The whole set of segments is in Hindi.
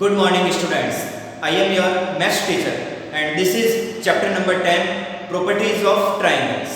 Good morning students. I am your maths teacher and this is chapter number 10 properties of triangles.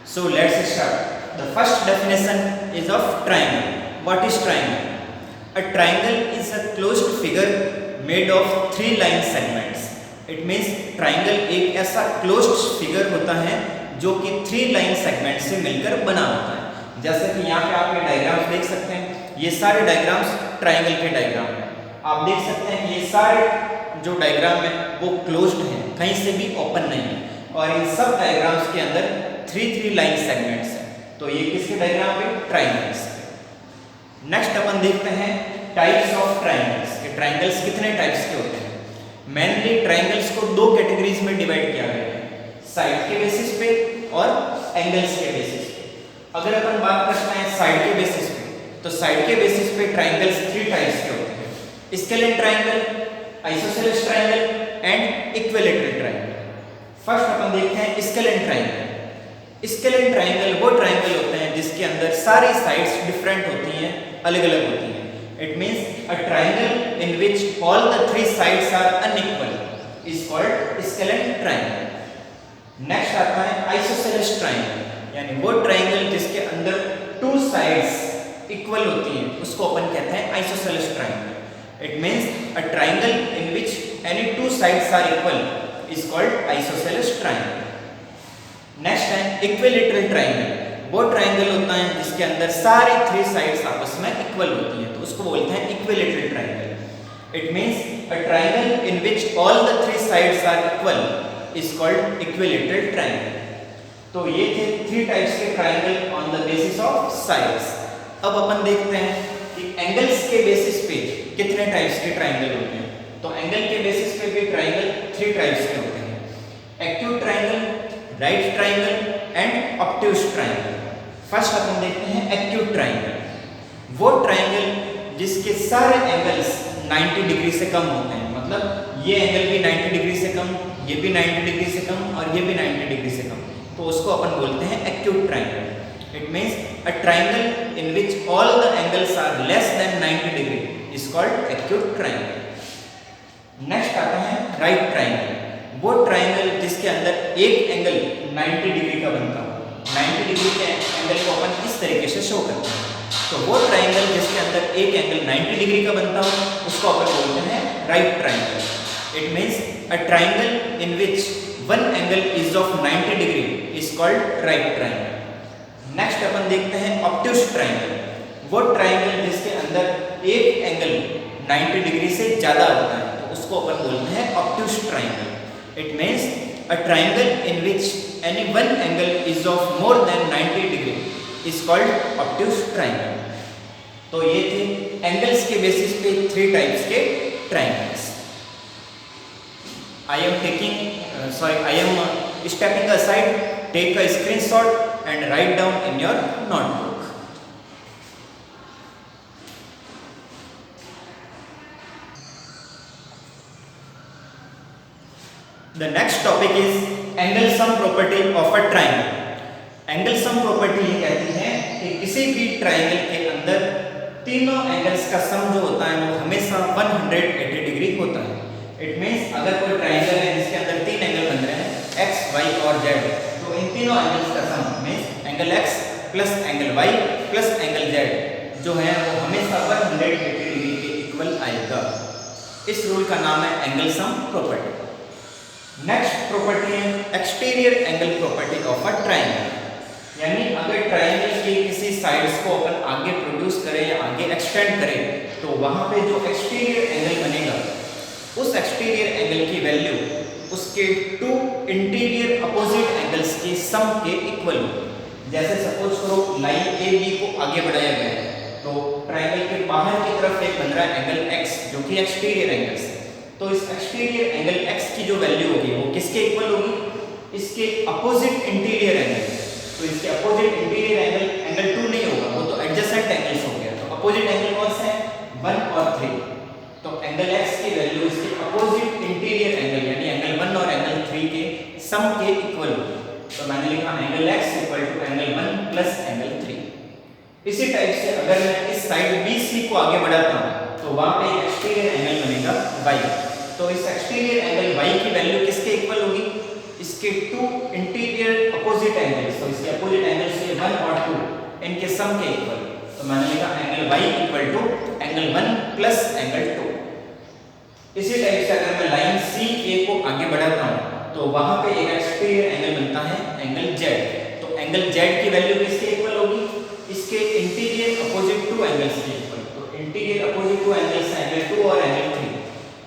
So let's start. The first definition is of triangle. What is triangle? A triangle is a closed figure made of three line segments. It means triangle एक ऐसा closed figure होता है जो कि थ्री लाइन सेगमेंट से मिलकर बना होता है। जैसे कि यहाँ पे आप ये डायग्राम्स देख सकते हैं, ये सारे डायग्राम्स ट्राइंगल के डायग्राम हैं। आप देख सकते हैं ये सारे जो डायग्राम है वो क्लोज्ड हैं, कहीं से भी ओपन नहीं है और इन सब डायग्राम्स के अंदर थ्री लाइन सेगमेंट्स हैं। तो ये किसके डायग्राम पे? ट्राइंगल्स। नेक्स्ट अपन देखते हैं टाइप्स ऑफ ट्राइंगल्स कि ट्राइंगल्स कितने टाइप्स के होते हैं। मेनली ट्राइंगल्स को दो कैटेगरीज में डिवाइड किया गया है, साइड के बेसिस पे और एंगल्स के बेसिस पे। अगर अपन बात करते हैं साइड के बेसिस पे, तो साइड के बेसिस पे ट्राइंगल्स थ्री टाइप्स के होते हैं, scalene triangle, isosceles triangle and equilateral triangle. First अपन देखते हैं स्केलेन ट्राइंगल। स्केलेन ट्राइंगल वो ट्राइंगल होते हैं जिसके अंदर सारी साइड्स डिफरेंट होती हैं, अलग अलग होती हैं। It means a triangle in which all the three sides are unequal is called scalene triangle. Next आता है आइसोसेलेस ट्राइंगल, यानी वो ट्राइंगल जिसके अंदर टू साइड्स इक्वल होती हैं उसको अपन कहते हैं isosceles triangle. It means a triangle in which any two sides are equal is called isosceles triangle. Next है equilateral triangle। वो ट्राइंगल होता है जिसके अंदर सारी थ्री साइड्स आपस में इक्वल होती हैं, तो उसको बोलते हैं equilateral triangle। It means a triangle in which all the three sides are equal is called equilateral triangle। तो ये थे थ्री टाइप्स के triangle on the basis of sides. अब अपन देखते हैं कि एंगल्स के बेसिस पे कितने टाइप्स के ट्राइंगल होते हैं। तो एंगल के बेसिस पे भी ट्राइंगल थ्री टाइप्स के होते हैं, acute triangle, right triangle and obtuse triangle. First अपन देखते हैं एक्यूट ट्राइंगल। वो ट्राइंगल जिसके सारे एंगल्स 90 डिग्री से कम होते हैं, मतलब ये एंगल भी 90 डिग्री से कम, ये भी 90 डिग्री से कम और ये भी 90 डिग्री से कम, तो उसको अपन बोलते हैं acute triangle. It means a triangle in which all the angles are less than 90 degree is called acute triangle. Next आता है right triangle। वो ट्राइंगल जिसके अंदर एक एंगल 90 डिग्री का बनता हो, 90 डिग्री के एंगल को अपन इस तरीके से शो करते हैं, तो वो ट्राइंगल जिसके अंदर एक एंगल 90 डिग्री का बनता हो उसको अपन बोलते हैं right triangle। It means a triangle in which one angle is of 90 degree is called right triangle। Next अपन देखते हैं ऑब्ट्यूज ट्राइंगल। वो ट्राइंगल जिसके अंदर एक एंगल 90 डिग्री से ज्यादा होता है, तो उसको अपन बोलते हैं obtuse triangle. It means a triangle in which any one angle is of more than 90 degree is called obtuse triangle. तो ये थे एंगल्स के बेसिस पे थ्री टाइप्स के triangles. I am stepping aside, take a screenshot and write down in your notebook। The next topic is angle sum property of a triangle। angle sum property ये कहती है कि किसी भी ट्राइंगल के अंदर तीनों एंगल्स का सम जो होता है वो हमेशा 180 डिग्री होता है। इट मींस अगर कोई ट्राइंगल है जिसके अंदर तीन एंगल बन रहे हैं x, y और z, तो इन तीनों एंगल्स का सम मींस एंगल x प्लस angle y plus angle z जो है वो हमेशा 180 डिग्री के इक्वल आएगा। इस रूल का नाम है angle sum property. Next property है exterior angle property of a triangle. यानी अगर ट्राइंगल की किसी साइड्स को अपन आगे प्रोड्यूस करें या आगे एक्सटेंड करें, तो वहां पे जो एक्सटीरियर एंगल बनेगा उस एक्सटीरियर एंगल की वैल्यू उसके टू इंटीरियर अपोजिट एंगल्स के सम के इक्वल हो। जैसे सपोज करो लाइन ए बी को आगे बढ़ाया गया है, तो ट्राइंगल के बाहर की तरफ एक बन रहा है एंगल x जो कि एक्सटीरियर एंगल्स है, तो इस एक्सटीरियर एंगल x की जो वैल्यू होगी वो किसके इक्वल होगी? इसके अपोजिट इंटीरियर एंगल। तो इसके अपोजिट इंटीरियर एंगल 2 नहीं होगा, वो तो एडजेसेंट एंगल्स हो गया। तो अपोजिट एंगल कौन सा है? 1 और 3। तो एंगल x की वैल्यू इसके अपोजिट इंटीरियर एंगल यानी एंगल 1 और एंगल 3 के सम के इक्वल होगी। तो मैंने लिखा angle x equal to angle 1 plus angle 3। इसी टाइप से अगर मैं इस साइड BC को आगे बढ़ाता हूं तो वहां पे एक्सटीरियर एंगल बनेगा y। तो इस एक्सटीरियर एंगल y की वैल्यू किसके इक्वल होगी? इसके टू इंटीरियर अपोजिट एंगल्स, तो इसके अपोजिट एंगल्स ये 1 और 2 इनके सम के इक्वल। तो मैंने लिखा angle y equal to angle 1 plus angle 2। इसी टाइप से अगर मैं लाइन CA को आगे बढ़ाता हूं तो वहां पे एक एक्सटीरियर एंगल बनता है एंगल Z। तो एंगल Z की वैल्यू किसके इक्वल होगी? इसके इंटीरियर अपोजिट टू एंगल्स के इक्वल। तो interior opposite two angles angle 2 और एंगल 3।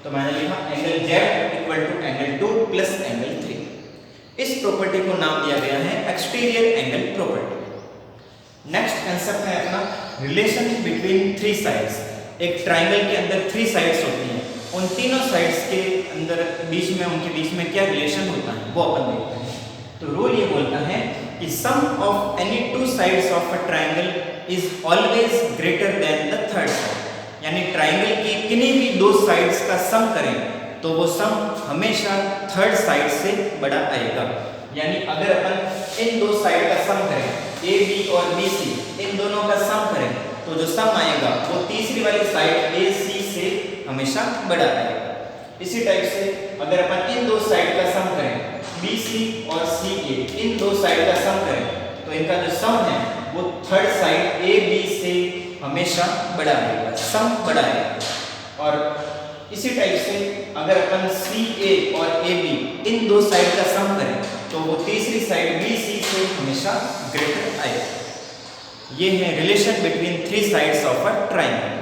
तो मैंने लिखा angle Z equal to angle 2 plus angle 3। इस प्रॉपर्टी को नाम दिया गया है exterior angle property. Next concept है अपना रिलेशन बिटवीन थ्री साइड्स। एक ट्राइंगल के अंदर थ्री साइड्स होती हैं, उन तीनों साइड्स के अंदर बीच में उनके बीच में क्या रिलेशन होता है वो अपन देखते हैं। तो रूल ये बोलता है कि sum of any two sides of a triangle is always greater than the third side. यानी ट्राइंगल की किन्हीं भी दो साइड्स का सम करें तो वो सम हमेशा थर्ड साइड से बड़ा आएगा। यानी अगर अपन इन दो साइड का सम करें AB और BC, इन दोनों का सम करें तो जो सम आएगा वो तीसरी वाली साइड AC से हमेशा बड़ा आएगा। इसी टाइप से अगर अपन इन दो साइड का सम करें BC और CA, इन दो साइड का सम करें तो इनका जो सम है वो थर्ड साइड AB से हमेशा बड़ा आएगा, सम बड़ा आएगा। और इसी टाइप से अगर अपन CA और AB इन दो साइड का सम करें तो वो तीसरी साइड BC से हमेशा ग्रेटर आएगा। ये है relation between three sides of a triangle.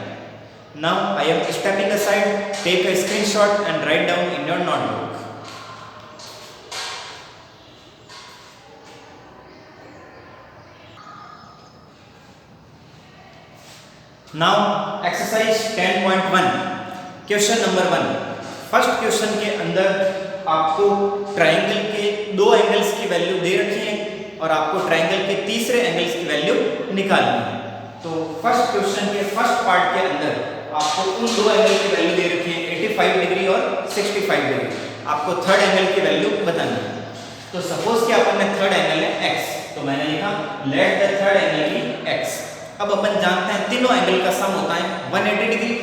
Now I am stepping aside, take a screenshot and write down in your notebook. Now exercise 10.1, question number 1। First question के अंदर आपको ट्राइंगल के दो एंगल्स की वैल्यू दे रखी है और आपको ट्राइंगल के तीसरे एंगल्स की वैल्यू निकालनी है। तो फर्स्ट क्वेश्चन के फर्स्ट पार्ट के अंदर आपको उन दो एंगल की वैल्यू दे रखी है 85 डिग्री और 65 डिग्री। आपको थर्ड एंगल की वैल्यू बतानी है। तो सपोज कि अपन ने थर्ड एंगल है x, तो मैंने लिखा let the third angle be x। अब अपन जानते हैं तीनों एंगल का सम होता है 180 डिग्री।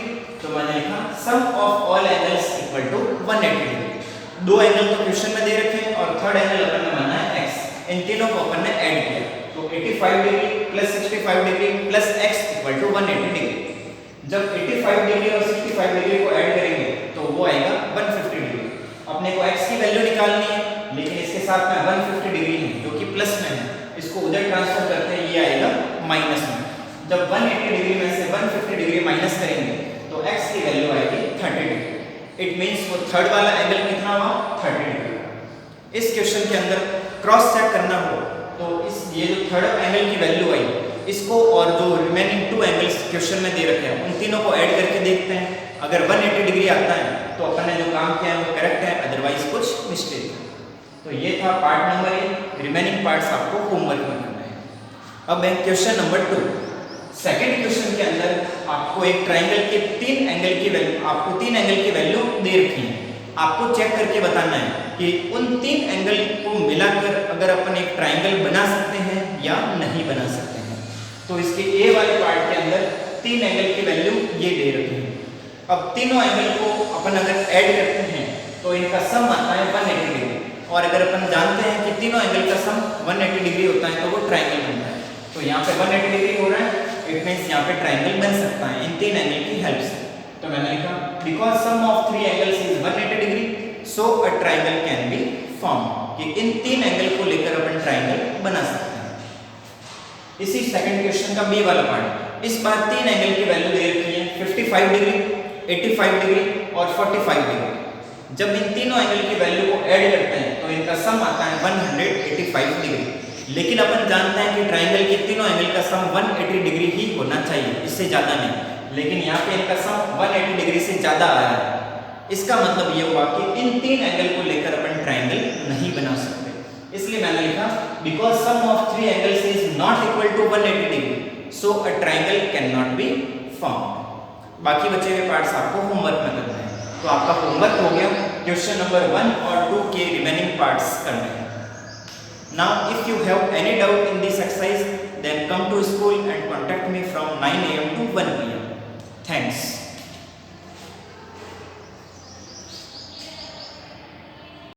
तो मैंने लिखा sum of all angles equal to 180 degree. दो एंगल तो क्वेश्चन में दे रखे हैं और थर्ड एंगल अपन ने माना है x। इन तीनों को अपन ने ऐड किया तो 85 degree plus 65 degree plus x equal to 180 degree. जब 85 डिग्री और 65 डिग्री को ऐड करेंगे तो वो आएगा 150 डिग्री। अपने को x की वैल्यू निकालनी है लेकिन इसके साथ में 150 डिग्री है जो कि प्लस में है, इसको उधर ट्रांसफर करते हैं, ये आएगा माइनस में। जब 180 डिग्री में से 150 डिग्री माइनस करेंगे तो x की वैल्यू आएगी 30 डिग्री। इट मींस वो थर्ड वाला एंगल कितना हुआ 30 डिग्री। इस क्वेश्चन के अंदर क्रॉस चेक करना हो तो इस ये जो थर्ड एंगल की वैल्यू आई इसको और जो रिमेनिंग टू एंगल्स क्वेश्चन में दे रखे हैं उन तीनों को ऐड करके देखते हैं। अगर 180 डिग्री आता है तो अपन ने जो काम किया है वो करेक्ट है, अदरवाइज कुछ मिस्टेक है। तो ये था पार्ट नंबर 1। रिमेनिंग पार्ट्स आपको होमवर्क में करना है। अब है क्वेश्चन नंबर 2। सेकंड क्वेश्चन के अंदर आपको एक ट्राइंगल के तीन एंगल की वैल्यू दे रखी है। आपको चेक करके बताना है कि उन तीन एंगल को मिलाकर अगर अपन एक ट्राइंगल बना सकते हैं या नहीं बना सकते हैं। तो इसके ए वाले पार्ट के अंदर तीन एंगल की वैल्यू ये दे रखी है। अब तीनों एंगल को अपन अगर ऐड करते हैं तो इनका सम आता है 180 डिग्री। और अगर अपन जानते हैं कि तीनों एंगल का सम 180 डिग्री होता है तो वो ट्राइंगल बनता है। तो यहाँ पे 180 डिग्री हो रहा है, इट मींस यहाँ पे ट्राइंगल बन सकता है इन तीन एंगल की हेल्प से। तो मैंने लिखा because sum of three angles is 180 degree so a triangle can be form, कि इन तीन एंगल को लेकर अपन ट्राइंगल बना सकते हैं। इसी सेकंड क्वेश्चन का बी वाला पार्ट, इस बार तीन एंगल की वैल्यू दे रखी है 55 डिग्री, 85 डिग्री और 45 डिग्री। जब इन तीनों एंगल की वैल्यू को ऐड करते हैं तो इनका सम आता है 185 डिग्री। लेकिन अपन जानते हैं कि ट्राइंगल के तीनों एंगल का सम 180 डिग्री ही होना चाहिए, इससे ज़्यादा नहीं। लेकिन यहाँ पे इनका सम 180 डिग्री से ज़्यादा आ रहा है। इसका मतलब ये हुआ कि इन तीन एंगल को लेकर अपन ट्राइंगल नहीं बना सकते। इसलिए मैंने लिखा because sum of three angles is not equal to 180 degree so a triangle can not be formed. बाकी बचे हुए पार्ट्स आपको होमवर्क में करना है। तो आपका होमवर्क हो गया क्वेश्चन नंबर 1 और 2 के रिमेनिंग पार्ट्स करने हैं। Now if you have any doubt in this exercise then come to school and contact me from 9 AM to 1 PM. Thanks.